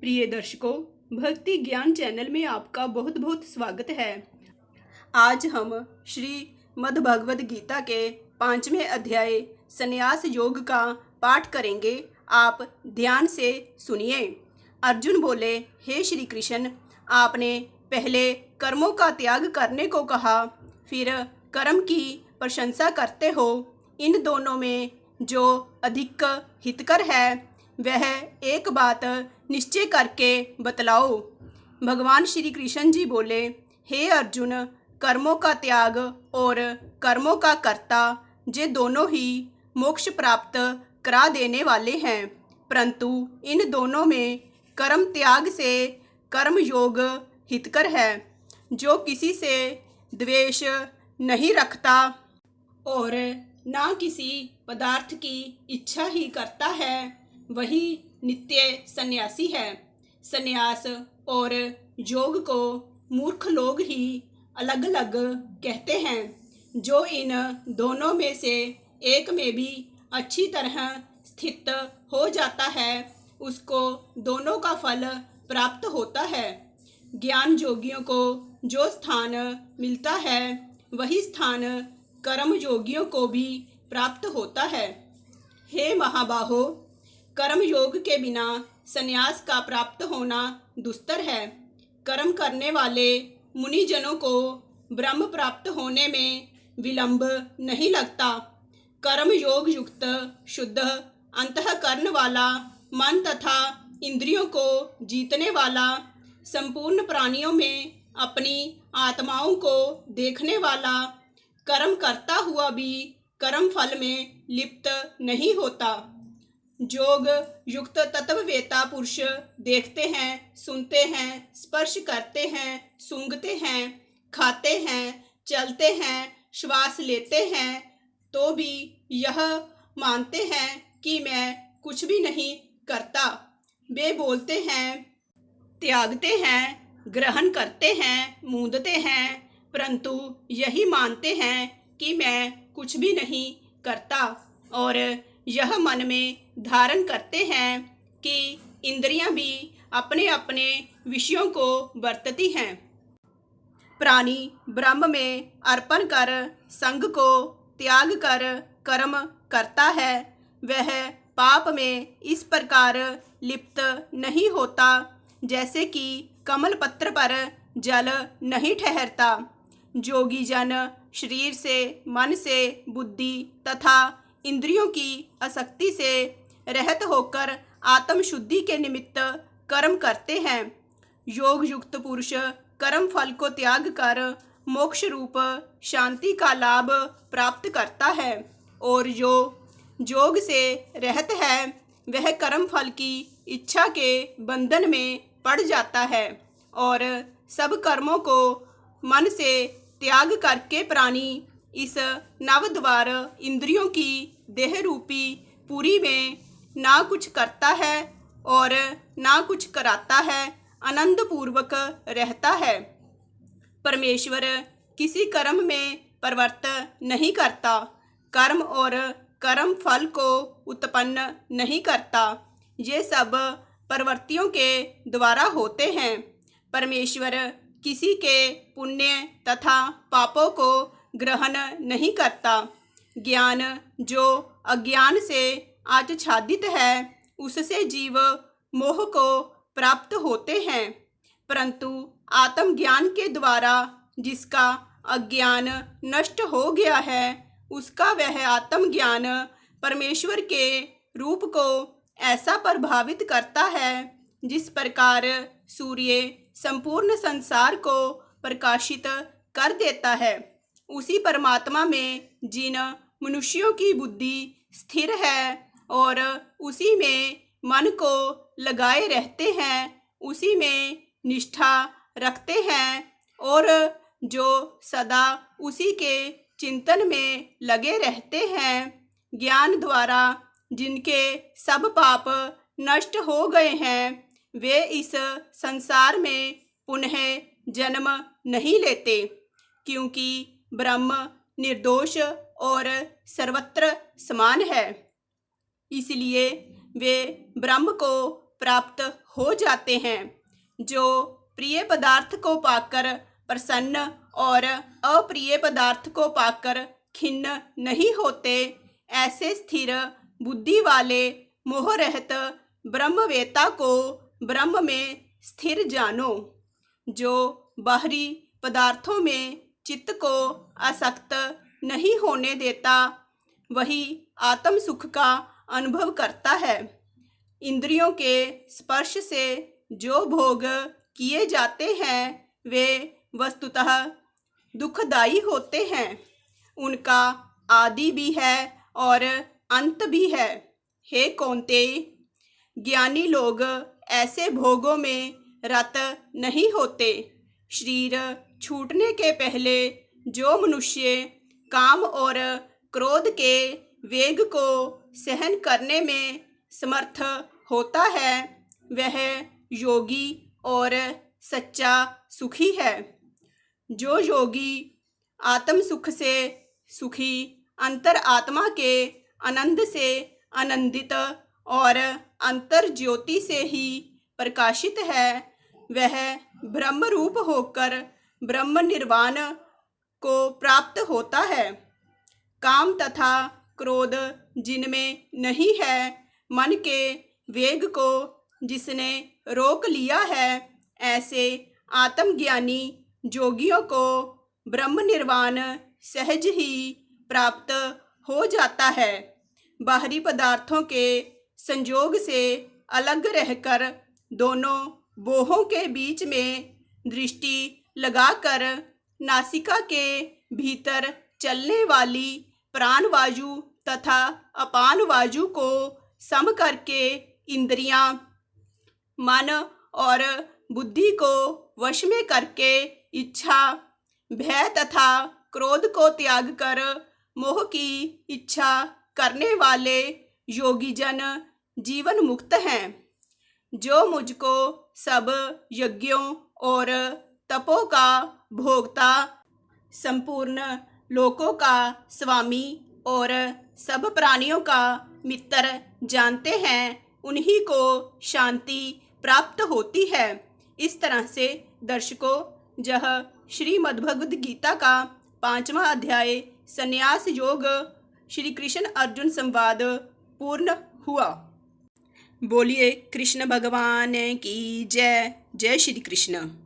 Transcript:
प्रिय दर्शकों, भक्ति ज्ञान चैनल में आपका बहुत बहुत स्वागत है। आज हम श्री मद्भगवद गीता के 5वें अध्याय संन्यास योग का पाठ करेंगे। आप ध्यान से सुनिए। अर्जुन बोले, हे श्री कृष्ण, आपने पहले कर्मों का त्याग करने को कहा, फिर कर्म की प्रशंसा करते हो। इन दोनों में जो अधिक हितकर है वह एक बात निश्चय करके बतलाओ। भगवान श्री कृष्ण जी बोले, हे अर्जुन, कर्मों का त्याग और कर्मों का कर्ता ये दोनों ही मोक्ष प्राप्त करा देने वाले हैं, परंतु इन दोनों में कर्म त्याग से कर्म योग हितकर है। जो किसी से द्वेष नहीं रखता और ना किसी पदार्थ की इच्छा ही करता है, वही नित्य सन्यासी है। सन्यास और योग को मूर्ख लोग ही अलग अलग कहते हैं। जो इन दोनों में से एक में भी अच्छी तरह स्थित हो जाता है, उसको दोनों का फल प्राप्त होता है। ज्ञान योगियों को जो स्थान मिलता है, वही स्थान कर्म योगियों को भी प्राप्त होता है। हे महाबाहो, कर्म योग के बिना संन्यास का प्राप्त होना दुस्तर है। कर्म करने वाले मुनिजनों को ब्रह्म प्राप्त होने में विलंब नहीं लगता। कर्म योग युक्त शुद्ध अंतःकरण वाला मन तथा इंद्रियों को जीतने वाला, संपूर्ण प्राणियों में अपनी आत्माओं को देखने वाला, कर्म करता हुआ भी कर्म फल में लिप्त नहीं होता। योग युक्त तत्ववेता पुरुष देखते हैं, सुनते हैं, स्पर्श करते हैं, सूंघते हैं, खाते हैं, चलते हैं, श्वास लेते हैं, तो भी यह मानते हैं कि मैं कुछ भी नहीं करता। वे बोलते हैं, त्यागते हैं, ग्रहण करते हैं, मूंदते हैं, परंतु यही मानते हैं कि मैं कुछ भी नहीं करता, और यह मन में धारण करते हैं कि इंद्रियां भी अपने अपने विषयों को बरतती हैं। प्राणी ब्रह्म में अर्पण कर संग को त्याग कर कर्म करता है, वह पाप में इस प्रकार लिप्त नहीं होता जैसे कि कमल पत्र पर जल नहीं ठहरता। योगी जन शरीर से, मन से, बुद्धि तथा इंद्रियों की आसक्ति से रहित होकर आत्म शुद्धि के निमित्त कर्म करते हैं। योग युक्त पुरुष कर्म फल को त्याग कर मोक्ष रूप शांति का लाभ प्राप्त करता है, और जो योग से रहित है वह कर्म फल की इच्छा के बंधन में पड़ जाता है, और सब कर्मों को मन से त्याग करके प्राणी इस नवद्वार इंद्रियों की देह रूपी पुरी में ना कुछ करता है और ना कुछ कराता है, आनंद पूर्वक रहता है। परमेश्वर किसी कर्म में प्रवृत्त नहीं करता, कर्म और कर्म फल को उत्पन्न नहीं करता। ये सब प्रवृत्तियों के द्वारा होते हैं। परमेश्वर किसी के पुण्य तथा पापों को ग्रहण नहीं करता। ज्ञान जो अज्ञान से आच्छादित है, उससे जीव मोह को प्राप्त होते हैं, परंतु आत्मज्ञान के द्वारा जिसका अज्ञान नष्ट हो गया है, उसका वह आत्मज्ञान परमेश्वर के रूप को ऐसा प्रभावित करता है जिस प्रकार सूर्य संपूर्ण संसार को प्रकाशित कर देता है। उसी परमात्मा में जिन मनुष्यों की बुद्धि स्थिर है और उसी में मन को लगाए रहते हैं, उसी में निष्ठा रखते हैं, और जो सदा उसी के चिंतन में लगे रहते हैं, ज्ञान द्वारा जिनके सब पाप नष्ट हो गए हैं, वे इस संसार में पुनः जन्म नहीं लेते, क्योंकि ब्रह्म निर्दोष और सर्वत्र समान है। इसलिए वे ब्रह्म को प्राप्त हो जाते हैं, जो प्रिय पदार्थ को पाकर प्रसन्न और अप्रिय पदार्थ को पाकर खिन्न नहीं होते, ऐसे स्थिर बुद्धि वाले मोह रहित ब्रह्मवेत्ता को ब्रह्म में स्थिर जानो। जो बाहरी पदार्थों में चित्त को आसक्त नहीं होने देता, वही आत्म सुख का अनुभव करता है। इंद्रियों के स्पर्श से जो भोग किए जाते हैं वे वस्तुतः दुखदायी होते हैं। उनका आदि भी है और अंत भी है। हे कौन्तेय, ज्ञानी लोग ऐसे भोगों में रत नहीं होते। शरीर छूटने के पहले जो मनुष्य काम और क्रोध के वेग को सहन करने में समर्थ होता है, वह योगी और सच्चा सुखी है। जो योगी आत्म सुख से सुखी, अंतर आत्मा के आनंद से आनंदित और अंतर ज्योति से ही प्रकाशित है, वह ब्रह्म रूप होकर ब्रह्म निर्वाण को प्राप्त होता है। काम तथा क्रोध जिनमें नहीं है, मन के वेग को जिसने रोक लिया है, ऐसे आत्मज्ञानी योगियों को ब्रह्म निर्वाण सहज ही प्राप्त हो जाता है। बाहरी पदार्थों के संयोग से अलग रहकर दोनों बोहों के बीच में दृष्टि लगाकर नासिका के भीतर चलने वाली प्राण वायु तथा अपान वायु को सम करके इंद्रियां, मन और बुद्धि को वश में करके इच्छा, भय तथा क्रोध को त्याग कर मोह की इच्छा करने वाले योगी जन जीवन मुक्त हैं। जो मुझको सब यज्ञों और तपों का भोक्ता, संपूर्ण लोकों का स्वामी और सब प्राणियों का मित्र जानते हैं, उन्हीं को शांति प्राप्त होती है। इस तरह से दर्शकों, यह श्रीमद्भगवद गीता का 5वां अध्याय संन्यास योग श्री कृष्ण अर्जुन संवाद पूर्ण हुआ। बोलिए कृष्ण भगवान की जय। जय श्री कृष्ण।